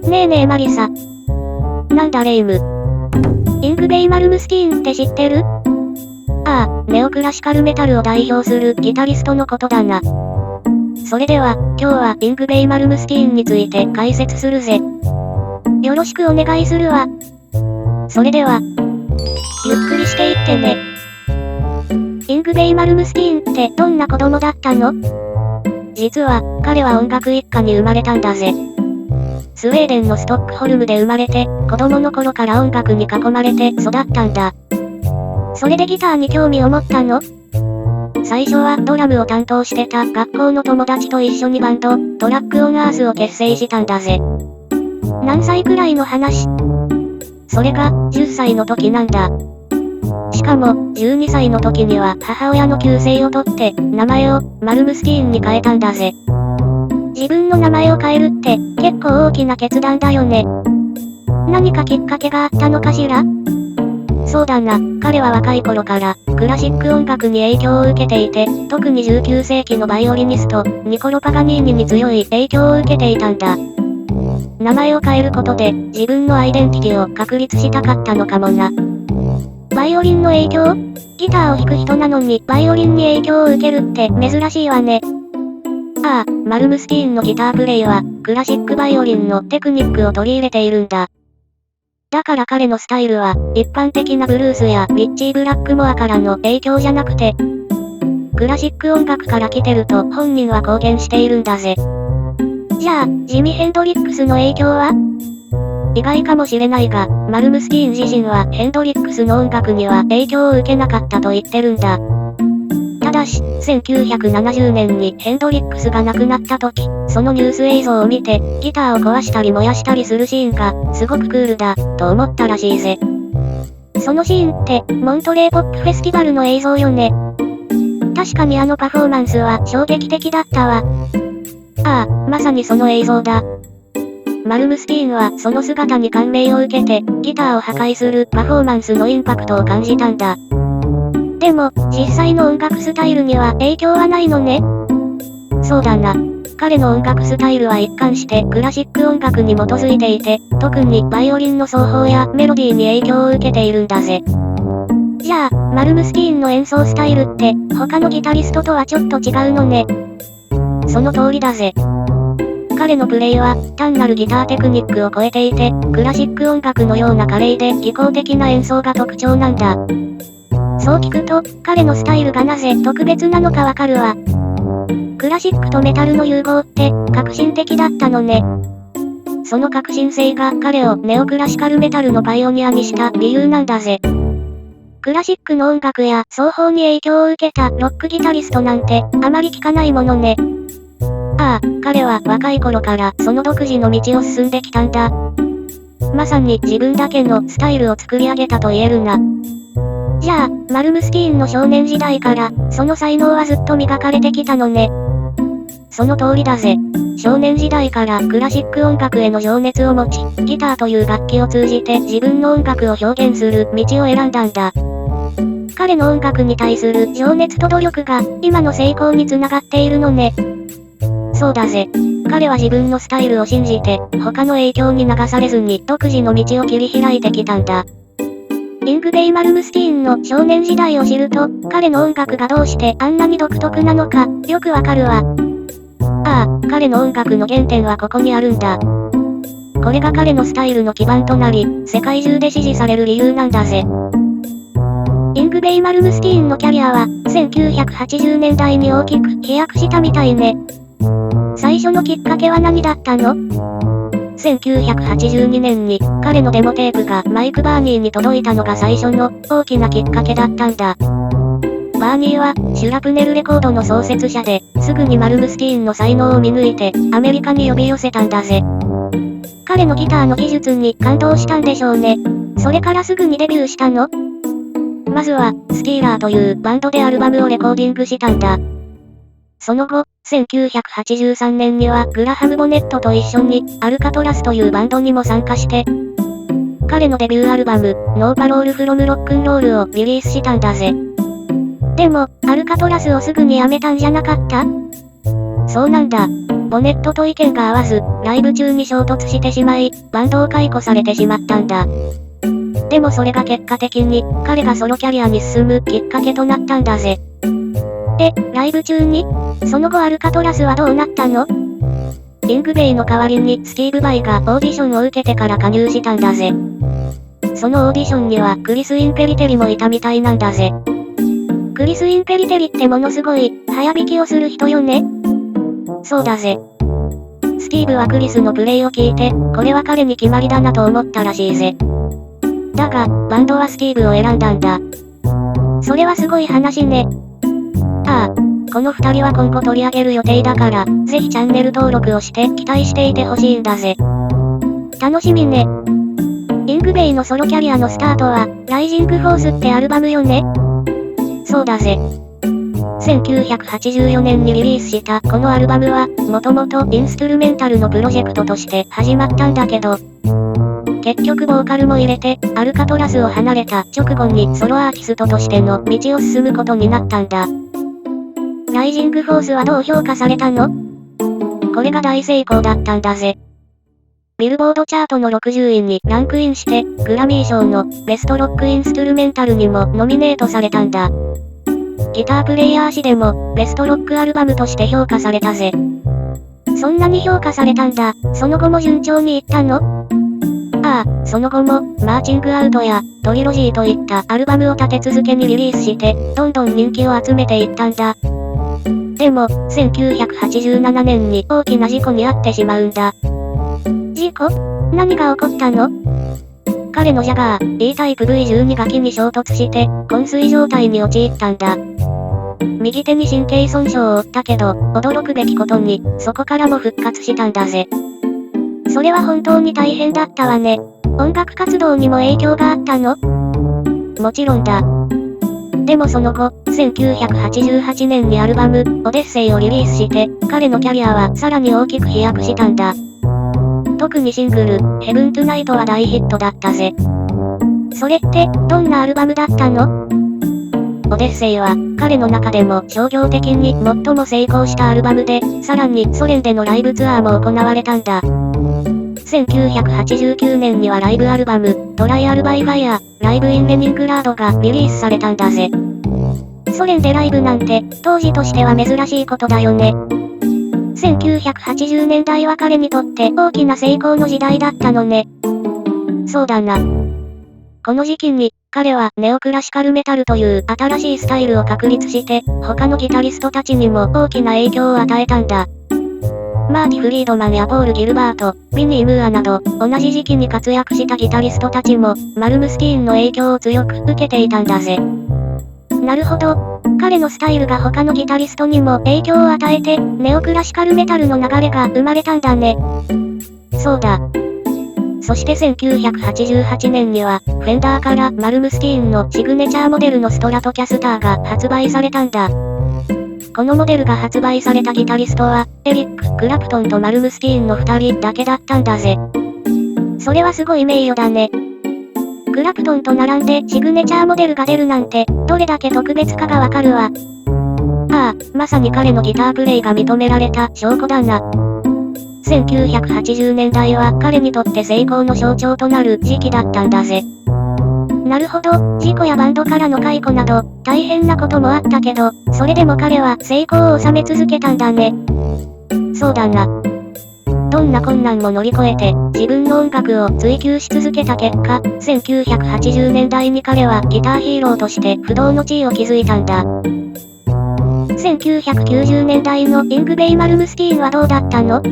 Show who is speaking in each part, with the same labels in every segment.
Speaker 1: ねえねえマリサ。なんだレイム。イングベイ・マルムスティーンって知ってる？ああ、ネオクラシカルメタルを代表するギタリストのことだな。それでは、今日はイングベイ・マルムスティーンについて解説するぜ。よろしくお願いするわ。それでは、ゆっくりしていってね。イングベイ・マルムスティーンってどんな子供だったの？実は、彼は音楽一家に生まれたんだぜ。スウェーデンのストックホルムで生まれて、子供の頃から音楽に囲まれて育ったんだ。それでギターに興味を持ったの？最初はドラムを担当してた学校の友達と一緒にバンド、トラックオンアースを結成したんだぜ。何歳くらいの話？それが、10歳の時なんだ。しかも、12歳の時には母親の旧姓を取って、名前を、マルムスティーンに変えたんだぜ。自分の名前を変えるって、結構大きな決断だよね。何かきっかけがあったのかしら？そうだな、彼は若い頃から、クラシック音楽に影響を受けていて、特に19世紀のバイオリニスト、ニコロ・パガニーニに強い影響を受けていたんだ。名前を変えることで、自分のアイデンティティを確立したかったのかもな。バイオリンの影響？ギターを弾く人なのに、バイオリンに影響を受けるって珍しいわね。ああ、マルムスティーンのギタープレイは、クラシックバイオリンのテクニックを取り入れているんだ。だから彼のスタイルは、一般的なブルースやリッチー・ブラックモアからの影響じゃなくて、クラシック音楽から来てると本人は公言しているんだぜ。じゃあ、ジミ・ヘンドリックスの影響は？意外かもしれないが、マルムスティーン自身はヘンドリックスの音楽には影響を受けなかったと言ってるんだ。ただし、1970年にヘンドリックスが亡くなった時、そのニュース映像を見て、ギターを壊したり燃やしたりするシーンが、すごくクールだ、と思ったらしいぜ。そのシーンって、モントレーポップフェスティバルの映像よね。確かにあのパフォーマンスは衝撃的だったわ。ああ、まさにその映像だ。マルムスティーンはその姿に感銘を受けて、ギターを破壊するパフォーマンスのインパクトを感じたんだ。でも、実際の音楽スタイルには影響はないのね。そうだな。彼の音楽スタイルは一貫してクラシック音楽に基づいていて、特にバイオリンの奏法やメロディーに影響を受けているんだぜ。じゃあ、マルムスティーンの演奏スタイルって、他のギタリストとはちょっと違うのね。その通りだぜ。彼のプレイは、単なるギターテクニックを超えていて、クラシック音楽のような華麗で技巧的な演奏が特徴なんだ。そう聞くと、彼のスタイルがなぜ特別なのかわかるわ。クラシックとメタルの融合って、革新的だったのね。その革新性が彼をネオクラシカルメタルのパイオニアにした理由なんだぜ。クラシックの音楽や奏法に影響を受けたロックギタリストなんて、あまり聞かないものね。ああ、彼は若い頃からその独自の道を進んできたんだ。まさに自分だけのスタイルを作り上げたと言えるな。じゃあ、マルムスティーンの少年時代から、その才能はずっと磨かれてきたのね。その通りだぜ。少年時代からクラシック音楽への情熱を持ち、ギターという楽器を通じて自分の音楽を表現する道を選んだんだ。彼の音楽に対する情熱と努力が、今の成功につながっているのね。そうだぜ。彼は自分のスタイルを信じて、他の影響に流されずに独自の道を切り開いてきたんだ。イングベイ・マルムスティーンの少年時代を知ると、彼の音楽がどうしてあんなに独特なのか、よくわかるわ。ああ、彼の音楽の原点はここにあるんだ。これが彼のスタイルの基盤となり、世界中で支持される理由なんだぜ。イングベイ・マルムスティーンのキャリアは、1980年代に大きく飛躍したみたいね。最初のきっかけは何だったの？1982年に、彼のデモテープがマイク・バーニーに届いたのが最初の大きなきっかけだったんだ。バーニーは、シュラプネルレコードの創設者で、すぐにマルムスティーンの才能を見抜いて、アメリカに呼び寄せたんだぜ。彼のギターの技術に感動したんでしょうね。それからすぐにデビューしたの？まずは、スティーラーというバンドでアルバムをレコーディングしたんだ。その後、1983年にはグラハム・ボネットと一緒にアルカトラスというバンドにも参加して、彼のデビューアルバム、ノーパロール・フロム・ロックンロールをリリースしたんだぜ。でも、アルカトラスをすぐに辞めたんじゃなかった？そうなんだ。ボネットと意見が合わず、ライブ中に衝突してしまい、バンドを解雇されてしまったんだ。でもそれが結果的に、彼がソロキャリアに進むきっかけとなったんだぜ。で、ライブ中にその後アルカトラスはどうなったの？イングベイの代わりにスティーブ・バイがオーディションを受けてから加入したんだぜ。そのオーディションにはクリス・インペリテリもいたみたいなんだぜ。クリス・インペリテリってものすごい、早弾きをする人よね？そうだぜ。スティーブはクリスのプレイを聞いて、これは彼に決まりだなと思ったらしいぜ。だが、バンドはスティーブを選んだんだ。それはすごい話ね。ああ、この二人は今後取り上げる予定だから、ぜひチャンネル登録をして期待していてほしいんだぜ。楽しみね。イングベイのソロキャリアのスタートは、ライジングフォースってアルバムよね？そうだぜ。1984年にリリースしたこのアルバムは、もともとインストゥルメンタルのプロジェクトとして始まったんだけど、結局ボーカルも入れて、アルカトラスを離れた直後にソロアーティストとしての道を進むことになったんだ。ライジングフォースはどう評価されたの？これが大成功だったんだぜ。ビルボードチャートの60位にランクインして、グラミー賞のベストロックインストゥルメンタルにもノミネートされたんだ。ギタープレイヤー誌でもベストロックアルバムとして評価されたぜ。そんなに評価されたんだ。その後も順調にいったの？ああ、その後も、マーチングアウトや、トリロジーといったアルバムを立て続けにリリースして、どんどん人気を集めていったんだ。でも、1987年に大きな事故に遭ってしまうんだ。事故？何が起こったの？彼のジャガー、E タイプ V12 が木に衝突して、昏睡状態に陥ったんだ。右手に神経損傷を負ったけど、驚くべきことに、そこからも復活したんだぜ。それは本当に大変だったわね。音楽活動にも影響があったの？もちろんだ。でもその後、1988年にアルバム、オデッセイをリリースして、彼のキャリアはさらに大きく飛躍したんだ。特にシングル、ヘブントゥナイトは大ヒットだったぜ。それって、どんなアルバムだったの？オデッセイは、彼の中でも商業的に最も成功したアルバムで、さらにソ連でのライブツアーも行われたんだ。1989年にはライブアルバム、トライアルバイファイア、ライブインレニングラードがリリースされたんだぜ。ソ連でライブなんて、当時としては珍しいことだよね。1980年代は彼にとって大きな成功の時代だったのね。そうだな。この時期に、彼はネオクラシカルメタルという新しいスタイルを確立して、他のギタリストたちにも大きな影響を与えたんだ。マーティ・フリードマンやポール・ギルバート、ビニー・ムーアなど、同じ時期に活躍したギタリストたちも、マルムスティーンの影響を強く受けていたんだぜ。なるほど。彼のスタイルが他のギタリストにも影響を与えて、ネオクラシカルメタルの流れが生まれたんだね。そうだ。そして1988年には、フェンダーからマルムスティーンのシグネチャーモデルのストラトキャスターが発売されたんだ。このモデルが発売されたギタリストは、エリック・クラプトンとマルムスティーンの2人だけだったんだぜ。それはすごい名誉だね。クラプトンと並んでシグネチャーモデルが出るなんて、どれだけ特別かがわかるわ。ああ、まさに彼のギタープレイが認められた証拠だな。1980年代は彼にとって成功の象徴となる時期だったんだぜ。なるほど、事故やバンドからの解雇など、大変なこともあったけど、それでも彼は成功を収め続けたんだね。そうだな。どんな困難も乗り越えて、自分の音楽を追求し続けた結果、1980年代に彼はギターヒーローとして不動の地位を築いたんだ。1990年代のイングベイ・マルムスティーンはどうだったの？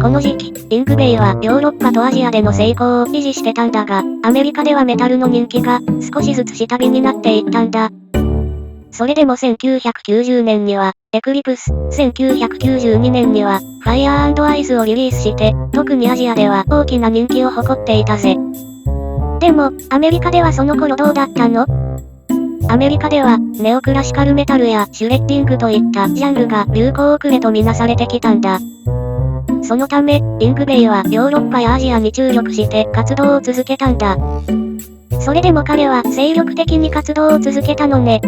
Speaker 1: この時期、イングベイはヨーロッパとアジアでの成功を維持してたんだが、アメリカではメタルの人気が少しずつ下火になっていったんだ。それでも1990年には、エクリプス、1992年には、ファイヤー&アイズをリリースして、特にアジアでは大きな人気を誇っていたぜ。でも、アメリカではその頃どうだったの？アメリカでは、ネオクラシカルメタルやシュレッディングといったジャンルが流行遅れとみなされてきたんだ。そのため、イングベイはヨーロッパやアジアに注力して活動を続けたんだ。それでも彼は精力的に活動を続けたのね。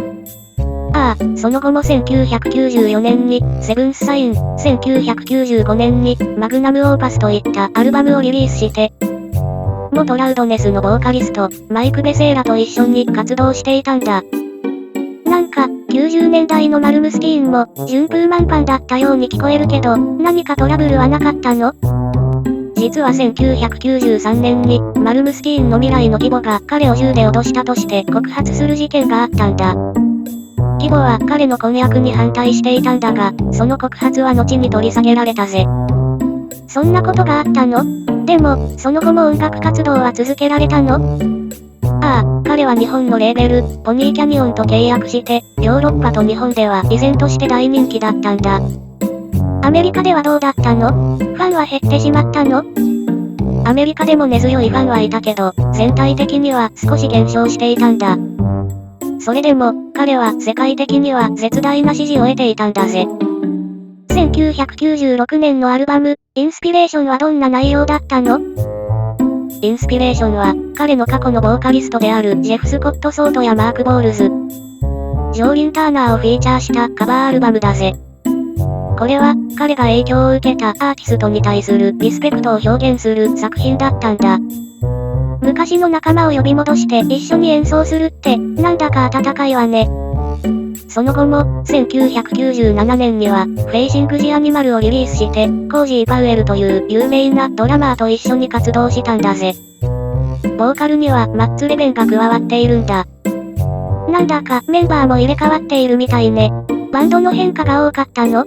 Speaker 1: その後も1994年に、セブンスサイン、1995年に、マグナムオーパスといったアルバムをリリースして、元ラウドネスのボーカリスト、マイク・ベセーラと一緒に活動していたんだ。なんか、90年代のマルムスティーンも、順風満帆だったように聞こえるけど、何かトラブルはなかったの？実は1993年に、マルムスティーンの未来の義母が彼を銃で脅したとして告発する事件があったんだ。義母は彼の婚約に反対していたんだが、その告発は後に取り下げられたぜ。そんなことがあったの？でも、その後も音楽活動は続けられたの？彼は日本のレーベル、ポニーキャニオンと契約して、ヨーロッパと日本では依然として大人気だったんだ。アメリカではどうだったの？ファンは減ってしまったの？アメリカでも根強いファンはいたけど、全体的には少し減少していたんだ。それでも、彼は世界的には絶大な支持を得ていたんだぜ。1996年のアルバム、インスピレーションはどんな内容だったの？インスピレーションは、彼の過去のボーカリストであるジェフ・スコット・ソートやマーク・ボールズ、ジョーリン・ターナーをフィーチャーしたカバーアルバムだぜ。これは、彼が影響を受けたアーティストに対するリスペクトを表現する作品だったんだ。昔の仲間を呼び戻して一緒に演奏するって、なんだか温かいわね。その後も、1997年には、フェイシング・ジ・アニマルをリリースして、コージー・パウエルという有名なドラマーと一緒に活動したんだぜ。ボーカルにはマッツ・レベンが加わっているんだ。なんだかメンバーも入れ替わっているみたいね。バンドの変化が多かったの？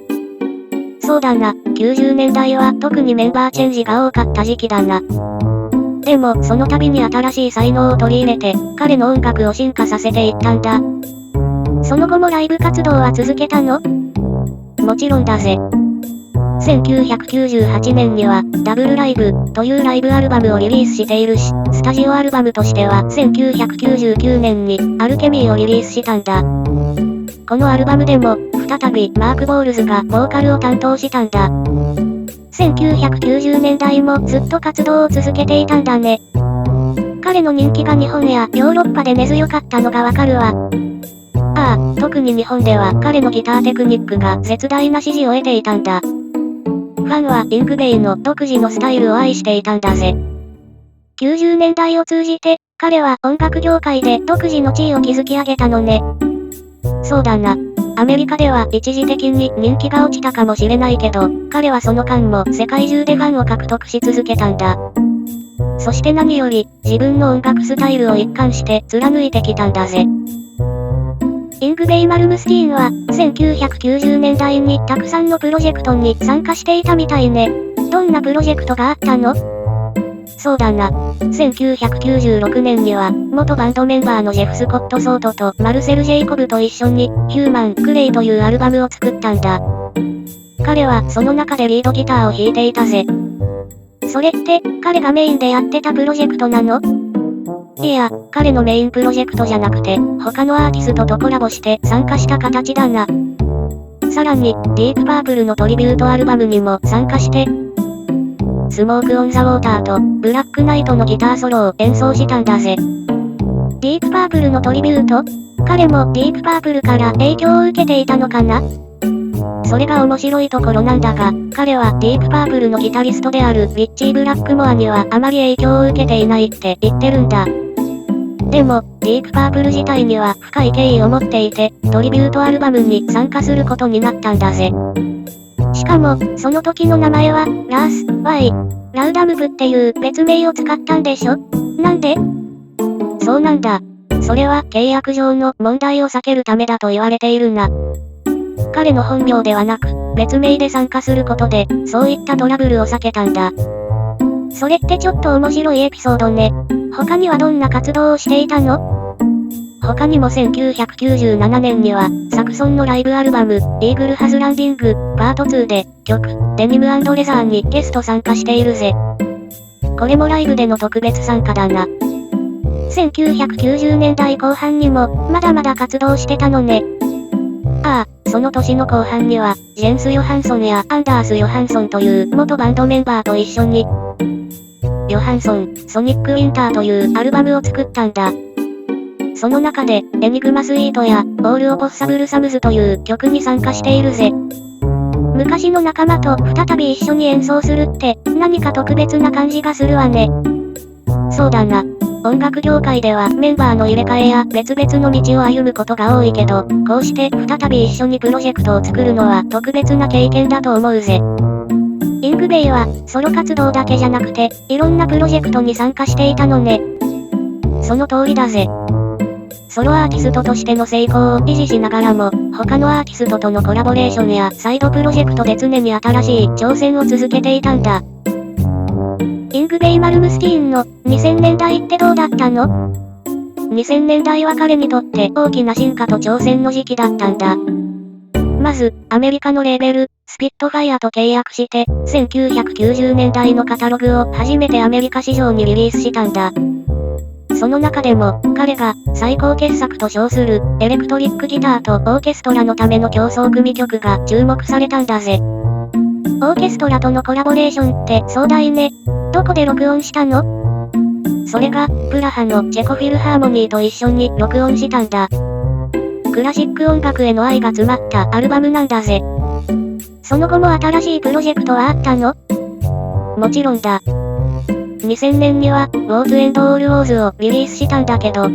Speaker 1: そうだな、90年代は特にメンバーチェンジが多かった時期だな。でも、その度に新しい才能を取り入れて、彼の音楽を進化させていったんだ。その後もライブ活動は続けたの？もちろんだぜ。1998年には、ダブルライブというライブアルバムをリリースしているし、スタジオアルバムとしては1999年にアルケミーをリリースしたんだ。このアルバムでも、再びマーク・ボールズがボーカルを担当したんだ。1990年代もずっと活動を続けていたんだね。彼の人気が日本やヨーロッパで根強かったのがわかるわ。特に日本では彼のギターテクニックが絶大な支持を得ていたんだ。ファンはインクベイの独自のスタイルを愛していたんだぜ。90年代を通じて、彼は音楽業界で独自の地位を築き上げたのね。そうだな。アメリカでは一時的に人気が落ちたかもしれないけど、彼はその間も世界中でファンを獲得し続けたんだ。そして何より、自分の音楽スタイルを一貫して貫いてきたんだぜ。イングベイ・マルムスティーンは、1990年代にたくさんのプロジェクトに参加していたみたいね。どんなプロジェクトがあったの？そうだな。1996年には、元バンドメンバーのジェフ・スコット・ソートとマルセル・ジェイコブと一緒に、ヒューマン・クレイというアルバムを作ったんだ。彼はその中でリードギターを弾いていたぜ。それって、彼がメインでやってたプロジェクトなの？いや、彼のメインプロジェクトじゃなくて、他のアーティストとコラボして参加した形だな。さらに、ディープパープルのトリビュートアルバムにも参加して、スモーク・オン・ザ・ウォーターと、ブラック・ナイトのギターソロを演奏したんだぜ。ディープパープルのトリビュート？彼もディープパープルから影響を受けていたのかな？それが面白いところなんだが、彼はディープパープルのギタリストであるリッチー・ブラックモアにはあまり影響を受けていないって言ってるんだ。でも、ディープパープル自体には深い敬意を持っていて、トリビュートアルバムに参加することになったんだぜ。しかも、その時の名前は、ラース・ワイ・ラウダムブっていう別名を使ったんでしょ？なんで？そうなんだ。それは契約上の問題を避けるためだと言われているな。彼の本名ではなく、別名で参加することで、そういったトラブルを避けたんだ。それってちょっと面白いエピソードね。他にはどんな活動をしていたの？他にも1997年には、サクソンのライブアルバム、イーグル・ハズ・ランディング、パート2で、曲、デニム&レザーにゲスト参加しているぜ。これもライブでの特別参加だな。1990年代後半にも、まだまだ活動してたのね。その年の後半には、ジェンス・ヨハンソンやアンダース・ヨハンソンという元バンドメンバーと一緒に、ヨハンソン、ソニック・ウィンターというアルバムを作ったんだ。そその中で、エニグマスイートや、オールオポッサブルサムズという曲に参加しているぜ。昔の仲間と再び一緒に演奏するって、何か特別な感じがするわね。そうだな。音楽業界ではメンバーの入れ替えや別々の道を歩むことが多いけど、こうして再び一緒にプロジェクトを作るのは特別な経験だと思うぜ。イングベイはソロ活動だけじゃなくて、いろんなプロジェクトに参加していたのね。その通りだぜ。ソロアーティストとしての成功を維持しながらも、他のアーティストとのコラボレーションやサイドプロジェクトで常に新しい挑戦を続けていたんだ。イングベイ・マルムスティーンの2000年代ってどうだったの？ 2000 年代は彼にとって大きな進化と挑戦の時期だったんだ。まず、アメリカのレーベル、スピットファイアと契約して、1990年代のカタログを初めてアメリカ市場にリリースしたんだ。その中でも、彼が最高傑作と称するエレクトリックギターとオーケストラのための競争組曲が注目されたんだぜ。オーケストラとのコラボレーションって壮大ね。どこで録音したの？それが、プラハのチェコフィルハーモニーと一緒に録音したんだ。クラシック音楽への愛が詰まったアルバムなんだぜ。その後も新しいプロジェクトはあったの？もちろんだ。2000年には、ウォーズ・エンド・オール・ウォーズをリリースしたんだけど、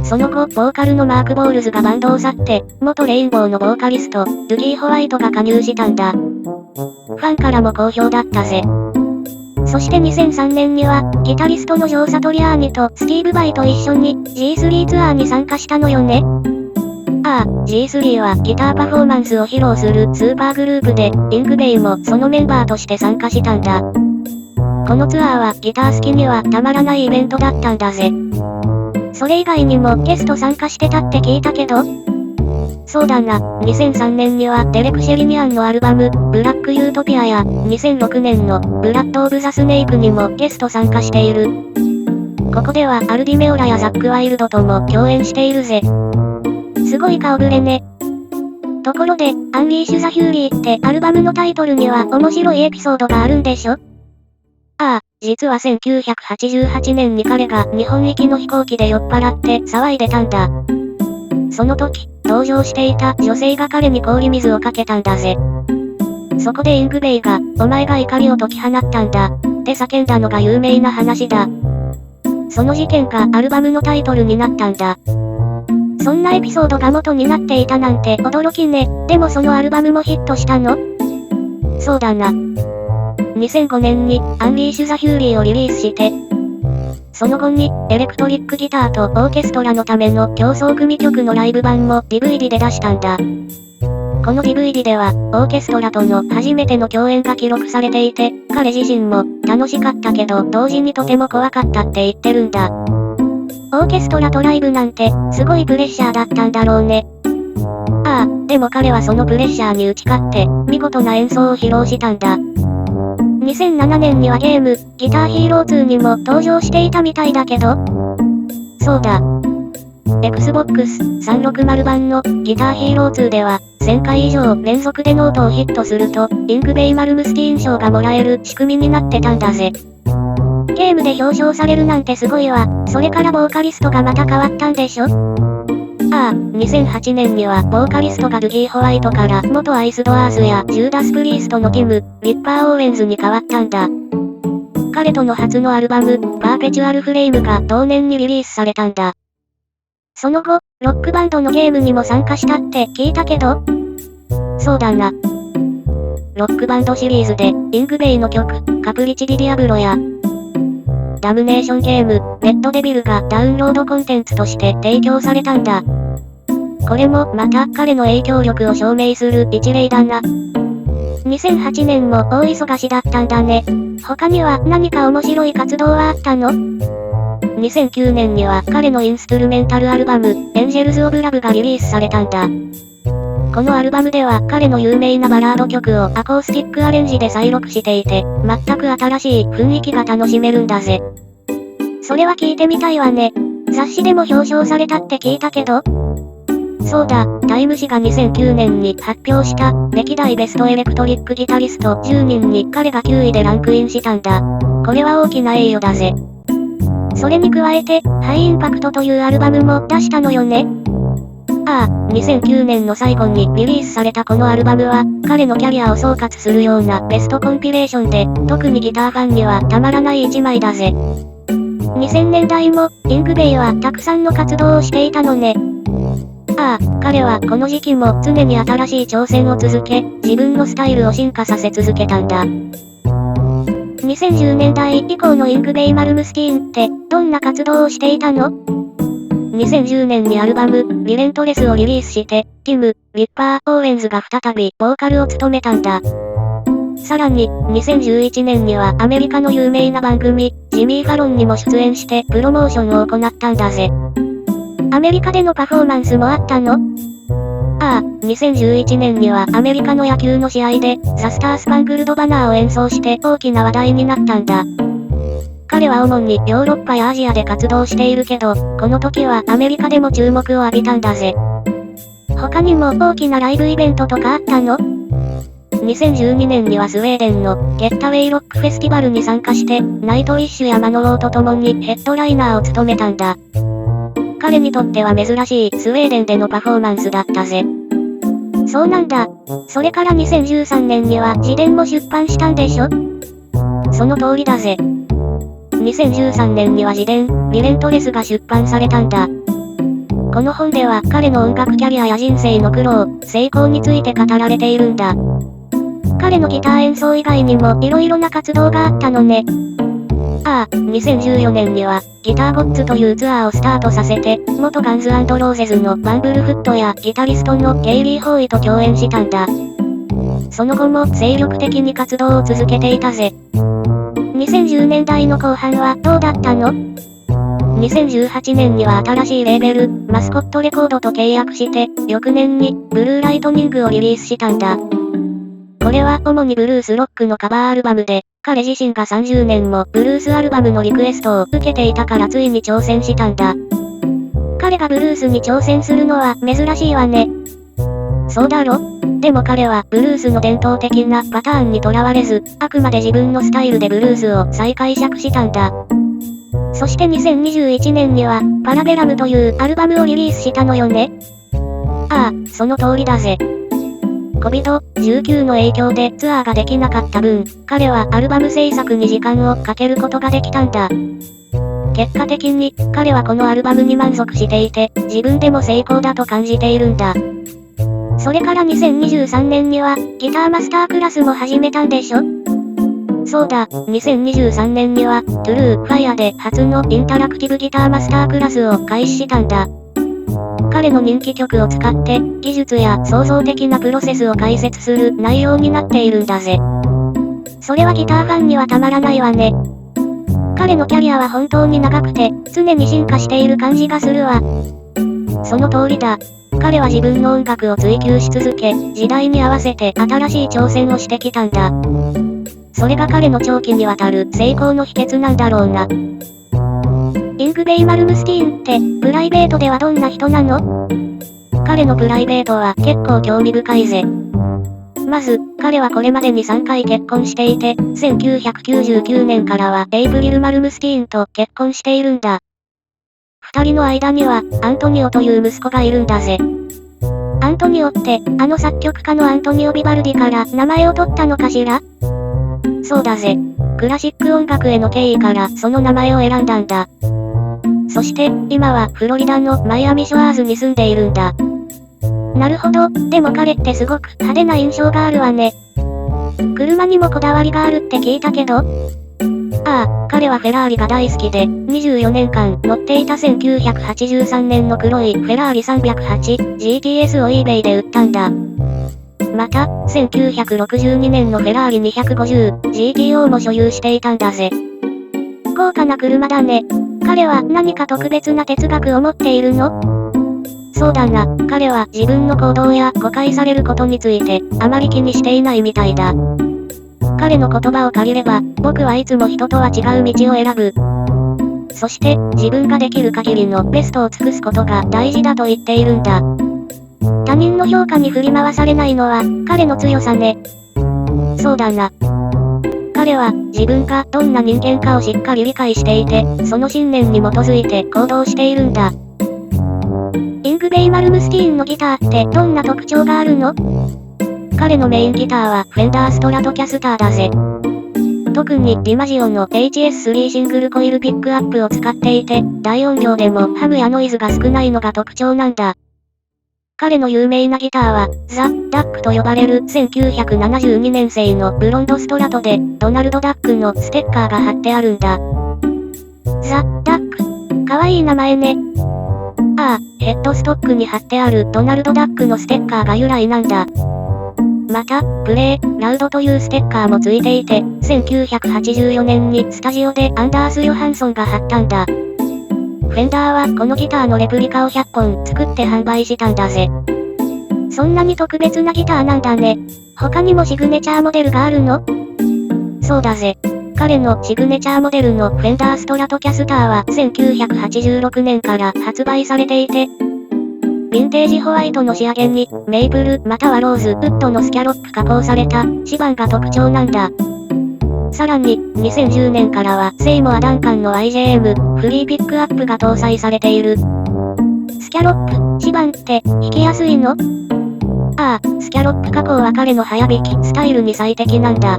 Speaker 1: その後、ボーカルのマーク・ボールズがバンドを去って、元レインボーのボーカリスト、ルギー・ホワイトが加入したんだ。ファンからも好評だったぜ。そして2003年には、ギタリストのジョー・サトリアーニとスティーブ・バイと一緒に G3 ツアーに参加したのよね。ああ、G3 はギターパフォーマンスを披露するスーパーグループで、イングベイもそのメンバーとして参加したんだ。このツアーはギター好きにはたまらないイベントだったんだぜ。それ以外にもゲスト参加してたって聞いたけど？そうだな、2003年にはデレク・シェリニアンのアルバム、ブラック・ユートピアや、2006年のブラッド・オブ・ザ・スネークにもゲスト参加している。ここではアルディメオラやザック・ワイルドとも共演しているぜ。すごい顔ぶれね。ところで、アンリーシュ・ザ・ヒューリーってアルバムのタイトルには面白いエピソードがあるんでしょ？ああ、実は1988年に彼が日本行きの飛行機で酔っ払って騒いでたんだ。その時、同乗していた女性が彼に氷水をかけたんだぜ。そこでイングベイが、お前が怒りを解き放ったんだ、って叫んだのが有名な話だ。その事件がアルバムのタイトルになったんだ。そんなエピソードが元になっていたなんて驚きね。でもそのアルバムもヒットしたの？そうだな。2005年にアンリーシュ・ザ・ヒューリーをリリースして、その後にエレクトリックギターとオーケストラのための競争組曲のライブ版も DVD で出したんだ。この DVD ではオーケストラとの初めての共演が記録されていて、彼自身も楽しかったけど同時にとても怖かったって言ってるんだ。オーケストラとライブなんてすごいプレッシャーだったんだろうね。ああ、でも彼はそのプレッシャーに打ち勝って見事な演奏を披露したんだ。2007年にはゲーム、ギターヒーロー2にも登場していたみたいだけど？そうだ。Xbox 360版のギターヒーロー2では、1000回以上連続でノートをヒットすると、イングベイ・マルムスティーン賞がもらえる仕組みになってたんだぜ。ゲームで表彰されるなんてすごいわ。それからボーカリストがまた変わったんでしょ？ああ、2008年にはボーカリストがルギー・ホワイトから元アイスドアーズやジューダス・プリーストのティム・リッパー・オーウェンズに変わったんだ。彼との初のアルバム、パーペチュアル・フレイムが同年にリリースされたんだ。その後、ロックバンドのゲームにも参加したって聞いたけど？そうだな。ロックバンドシリーズで、イングベイの曲、カプリチ・ディ・ディアブロや、ダムネーションゲーム、レッドデビルがダウンロードコンテンツとして提供されたんだ。これもまた彼の影響力を証明する一例だな。2008年も大忙しだったんだね。他には何か面白い活動はあったの？2009年には彼のインストゥルメンタルアルバム、エンジェルズ・オブ・ラブがリリースされたんだ。このアルバムでは彼の有名なバラード曲をアコースティックアレンジで再録していて、全く新しい雰囲気が楽しめるんだぜ。それは聞いてみたいわね。雑誌でも表彰されたって聞いたけど？そうだ、タイム誌が2009年に発表した歴代ベストエレクトリックギタリスト10人に彼が9位でランクインしたんだ。これは大きな栄誉だぜ。それに加えて、ハイインパクトというアルバムも出したのよね。ああ、2009年の最後にリリースされたこのアルバムは、彼のキャリアを総括するようなベストコンピレーションで、特にギターファンにはたまらない一枚だぜ。2000年代も、イングベイはたくさんの活動をしていたのね。ああ、彼はこの時期も常に新しい挑戦を続け、自分のスタイルを進化させ続けたんだ。2010年代以降のイングベイ・マルムスティーンって、どんな活動をしていたの？2010年にアルバム、リレントレスをリリースして、ティム・リッパー・オーウェンズが再び、ボーカルを務めたんだ。さらに、2011年にはアメリカの有名な番組、ジミー・ファロンにも出演して、プロモーションを行ったんだぜ。アメリカでのパフォーマンスもあったの？ああ、2011年にはアメリカの野球の試合で、ザ・スター・スパングルド・バナーを演奏して大きな話題になったんだ。彼は主にヨーロッパやアジアで活動しているけど、この時はアメリカでも注目を浴びたんだぜ。他にも大きなライブイベントとかあったの？2012年にはスウェーデンのゲッタウェイロックフェスティバルに参加して、ナイトウィッシュやマノローと共にヘッドライナーを務めたんだ。彼にとっては珍しいスウェーデンでのパフォーマンスだったぜ。そうなんだ。それから2013年には自伝も出版したんでしょ？その通りだぜ。2013年には自伝、リレントレスが出版されたんだ。この本では彼の音楽キャリアや人生の苦労、成功について語られているんだ。彼のギター演奏以外にも色々な活動があったのね。ああ、2014年には、ギターゴッツというツアーをスタートさせて、元ガンズ&ローゼズのバンブルフットやギタリストのゲイリー・ホーイと共演したんだ。その後も精力的に活動を続けていたぜ。2010年代の後半はどうだったの？2018年には新しいレーベル、マスコットレコードと契約して、翌年に、ブルーライトニングをリリースしたんだ。これは主にブルースロックのカバーアルバムで、彼自身が30年もブルースアルバムのリクエストを受けていたからついに挑戦したんだ。彼がブルースに挑戦するのは珍しいわね。そうだろ？でも彼はブルースの伝統的なパターンにとらわれず、あくまで自分のスタイルでブルースを再解釈したんだ。そして2021年には、パラベラムというアルバムをリリースしたのよね。ああ、その通りだぜ。COVID-19 の影響でツアーができなかった分、彼はアルバム制作に時間をかけることができたんだ。結果的に、彼はこのアルバムに満足していて、自分でも成功だと感じているんだ。それから2023年には、ギターマスタークラスも始めたんでしょ？そうだ、2023年には、トゥルー・ファイアで初のインタラクティブギターマスタークラスを開始したんだ。彼の人気曲を使って、技術や創造的なプロセスを解説する内容になっているんだぜ。それはギターファンにはたまらないわね。彼のキャリアは本当に長くて、常に進化している感じがするわ。その通りだ。彼は自分の音楽を追求し続け、時代に合わせて新しい挑戦をしてきたんだ。それが彼の長期にわたる成功の秘訣なんだろうな。イングベイ・マルムスティーンって、プライベートではどんな人なの？彼のプライベートは結構興味深いぜ。まず、彼はこれまでに3回結婚していて、1999年からはエイプリル・マルムスティーンと結婚しているんだ。二人の間には、アントニオという息子がいるんだぜ。アントニオって、あの作曲家のアントニオ・ビバルディから名前を取ったのかしら？そうだぜ。クラシック音楽への敬意からその名前を選んだんだ。そして、今はフロリダのマイアミショアーズに住んでいるんだ。なるほど、でも彼ってすごく派手な印象があるわね。車にもこだわりがあるって聞いたけど？ああ、彼はフェラーリが大好きで、24年間乗っていた1983年の黒いフェラーリ 308GTS を eBay で売ったんだ。また、1962年のフェラーリ 250GTO も所有していたんだぜ。豪華な車だね。彼は何か特別な哲学を持っているの？そうだな、彼は自分の行動や誤解されることについてあまり気にしていないみたいだ。彼の言葉を借りれば、僕はいつも人とは違う道を選ぶ。そして、自分ができる限りのベストを尽くすことが大事だと言っているんだ。他人の評価に振り回されないのは、彼の強さね。そうだな。彼彼は、自分がどんな人間かをしっかり理解していて、その信念に基づいて行動しているんだ。イングベイ・マルムスティーンのギターってどんな特徴があるの？彼のメインギターはフェンダーストラトキャスターだぜ。特にディマジオの HS3 シングルコイルピックアップを使っていて、大音量でもハムやノイズが少ないのが特徴なんだ。彼の有名なギターは、ザ・ダックと呼ばれる1972年製のブロンドストラトで、ドナルド・ダックのステッカーが貼ってあるんだ。ザ・ダック。かわいい名前ね。ああ、ヘッドストックに貼ってあるドナルド・ダックのステッカーが由来なんだ。また、プレイ、ラウドというステッカーもついていて、1984年にスタジオでアンダース・ヨハンソンが貼ったんだ。フェンダーはこのギターのレプリカを100本作って販売したんだぜ。そんなに特別なギターなんだね。他にもシグネチャーモデルがあるの？そうだぜ。彼のシグネチャーモデルのフェンダーストラトキャスターは1986年から発売されていて、ヴィンテージホワイトの仕上げに、メイプルまたはローズウッドのスキャロップ加工された指板が特徴なんだ。さらに、2010年からはセイモアダンカンの IJM フリーピックアップが搭載されている。スキャロップ、指板って弾きやすいの？ああ、スキャロップ加工は彼の早弾きスタイルに最適なんだ。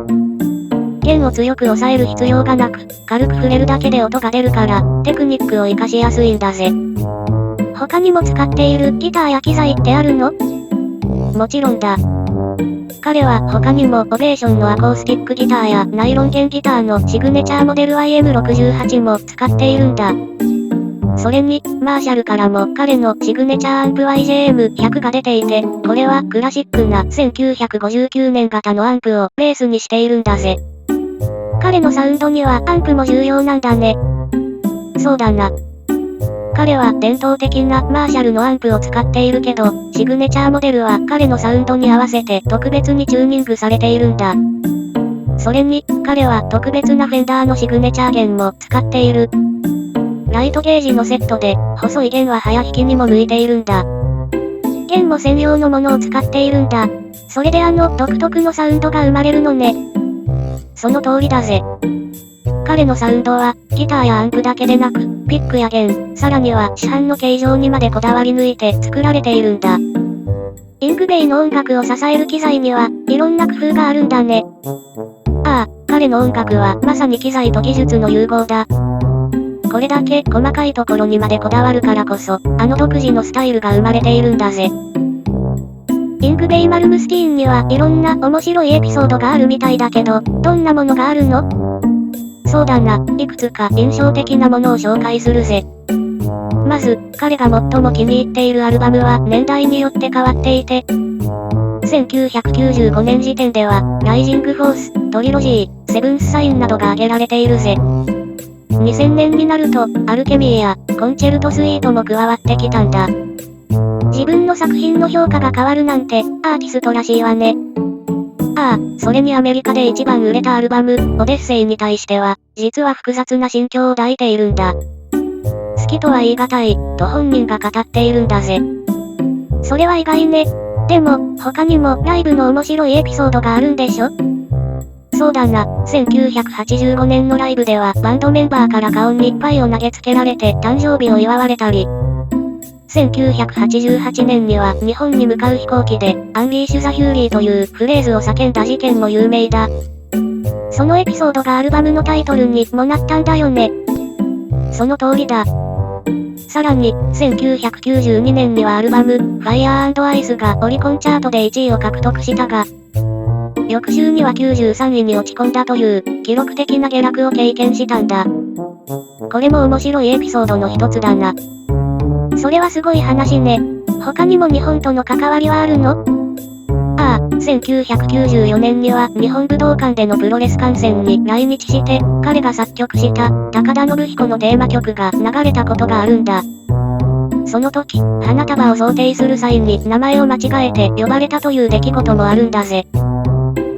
Speaker 1: 弦を強く押さえる必要がなく、軽く触れるだけで音が出るから、テクニックを活かしやすいんだぜ。他にも使っているギターや機材ってあるの？もちろんだ。彼は他にもオベーションのアコースティックギターやナイロン弦ギターのシグネチャーモデル YM68 も使っているんだ。それに、マーシャルからも彼のシグネチャーアンプ YJM100 が出ていて、これはクラシックな1959年型のアンプをベースにしているんだぜ。彼のサウンドにはアンプも重要なんだね。そうだな。彼は伝統的なマーシャルのアンプを使っているけど、シグネチャーモデルは彼のサウンドに合わせて特別にチューニングされているんだ。それに、彼は特別なフェンダーのシグネチャー弦も使っている。ライトゲージのセットで、細い弦は早弾きにも向いているんだ。弦も専用のものを使っているんだ。それで独特のサウンドが生まれるのね。その通りだぜ。彼のサウンドは、ギターやアンプだけでなく、ピックや弦、さらには市販の形状にまでこだわり抜いて作られているんだ。イングベイの音楽を支える機材には、いろんな工夫があるんだね。ああ、彼の音楽はまさに機材と技術の融合だ。これだけ細かいところにまでこだわるからこそ、独自のスタイルが生まれているんだぜ。イングベイ・マルムスティーンにはいろんな面白いエピソードがあるみたいだけど、どんなものがあるの？そうだな、いくつか印象的なものを紹介するぜ。まず、彼が最も気に入っているアルバムは年代によって変わっていて、1995年時点では、ライジングフォース、トリロジー、セブンスサインなどが挙げられているぜ。2000年になると、アルケミーや、コンチェルトスイートも加わってきたんだ。自分の作品の評価が変わるなんて、アーティストらしいわね。ああ、それにアメリカで一番売れたアルバム、オデッセイに対しては、実は複雑な心境を抱いているんだ。好きとは言い難い、と本人が語っているんだぜ。それは意外ね。でも、他にもライブの面白いエピソードがあるんでしょ？そうだな、1985年のライブではバンドメンバーから顔にパイを投げつけられて誕生日を祝われたり、1988年には日本に向かう飛行機で、アンリーシュ・ザ・ヒューリーというフレーズを叫んだ事件も有名だ。そのエピソードがアルバムのタイトルにもなったんだよね。その通りだ。さらに、1992年にはアルバム、ファイヤー&アイスがオリコンチャートで1位を獲得したが、翌週には93位に落ち込んだという、記録的な下落を経験したんだ。これも面白いエピソードの一つだな。それはすごい話ね。他にも日本との関わりはあるの？ああ、1994年には日本武道館でのプロレス観戦に来日して、彼が作曲した高田信彦のテーマ曲が流れたことがあるんだ。その時、花束を贈呈する際に名前を間違えて呼ばれたという出来事もあるんだぜ。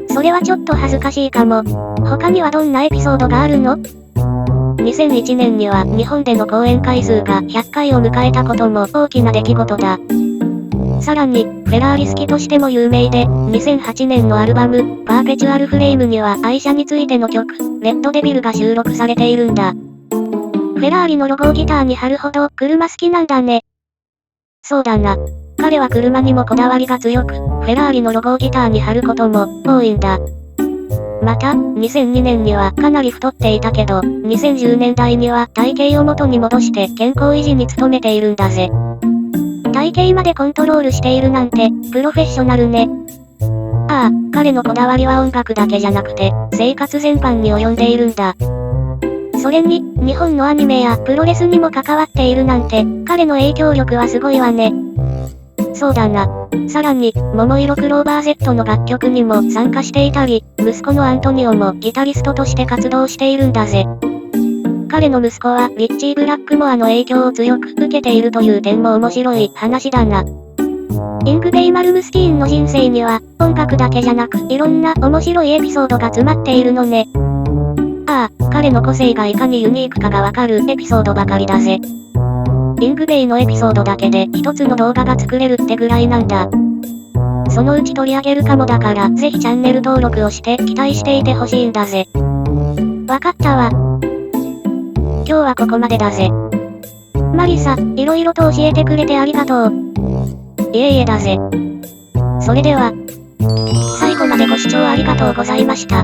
Speaker 1: それはちょっと恥ずかしいかも。他にはどんなエピソードがあるの？2001年には日本での公演回数が100回を迎えたことも大きな出来事だ。さらに、フフェラーリ好きとしても有名で、2008年のアルバム、パーペチュアルフレームには愛車についての曲、レッドデビルが収録されているんだ。フェラーリのロゴをギターに貼るほど車好きなんだね。そうだな。彼は車にもこだわりが強く、フェラーリのロゴをギターに貼ることも多いんだ。また、2002年にはかなり太っていたけど、2010年代には体型を元に戻して健康維持に努めているんだぜ。体型までコントロールしているなんて、プロフェッショナルね。ああ、彼のこだわりは音楽だけじゃなくて、生活全般に及んでいるんだ。それに、日本のアニメやプロレスにも関わっているなんて、彼の影響力はすごいわね。そうだな。さらに、桃色クローバー Z の楽曲にも参加していたり、息子のアントニオもギタリストとして活動しているんだぜ。彼の息子はリッチー・ブラックモアの影響を強く受けているという点も面白い話だな。イングベイ・マルムスティーンの人生には、音楽だけじゃなくいろんな面白いエピソードが詰まっているのね。ああ、彼の個性がいかにユニークかがわかるエピソードばかりだぜ。イングベイのエピソードだけで一つの動画が作れるってぐらいなんだ。そのうち取り上げるかもだからぜひチャンネル登録をして期待していてほしいんだぜ。わかったわ。今日はここまでだぜ。マリサ、いろいろと教えてくれてありがとう。いえいえだぜ。それでは、最後までご視聴ありがとうございました。